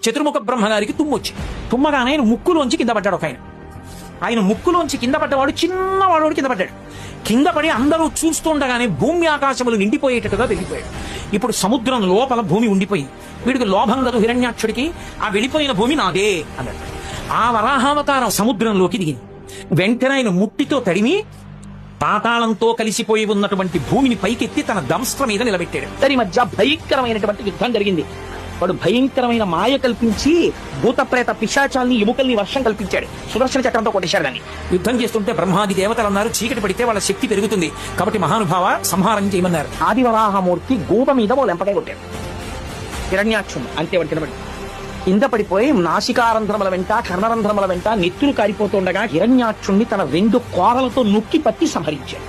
చతుర్ముఖ బ్రహ్మగారికి తుమ్మొచ్చి తుమ్మగానే ఆయన ముక్కులోంచి కింద పడ్డాడు. ఆయన ముక్కులోంచి కింద పడ్డవాడు చిన్నవాడు కింద పడ్డాడు. కింద పడి అందరూ చూస్తుండగానే భూమి ఆకాశములు నిండిపోయేటట్టుగా వెళ్ళిపోయాడు. ఇప్పుడు సముద్రం లోపల భూమి ఉండిపోయింది. వీడికి లోభం కదు హిరణ్యాక్షుడికి, ఆ వెళ్ళిపోయిన భూమి నాదే అన్నాడు. ఆ వరాహావతారం సముద్రంలోకి దిగింది. వెంటనే ఆయన ముట్టితో తడిమి పాతాళంతో కలిసిపోయి ఉన్నటువంటి భూమిని పైకెత్తి తన దంస్ట్ర మీద నిలబెట్టాడు. ఇద్దరి మధ్య భయంకరమైనటువంటి యుద్ధం జరిగింది. వాడు భయంకరమైన మాయ కల్పించి భూత ప్రేత పిశాచాల్ని ఎముకల్ని వర్షం కల్పించాడు. సుదర్శన చక్రంతో కొట్టేశాడు దాన్ని. యుద్ధం చేస్తుంటే బ్రహ్మాది దేవతలు అన్నారు, చీకటి పడితే వాళ్ళ శక్తి పెరుగుతుంది కాబట్టి మహానుభావ సంహారం చేయమన్నారు. ఆదివరాహమూర్తి గూప మీద ఓ లెంపకాయ కొట్టాడు. హిరణ్యాక్షుడు అంతే వాడు కిందపడి కింద పడిపోయి నాసికారంధ్రముల వెంట కర్ణరంధ్రముల వెంట నెత్తులు కారిపోతుండగా హిరణ్యాక్షుణ్ణి తన 2 కోరలతో నొక్కి పట్టి సంహరించాడు.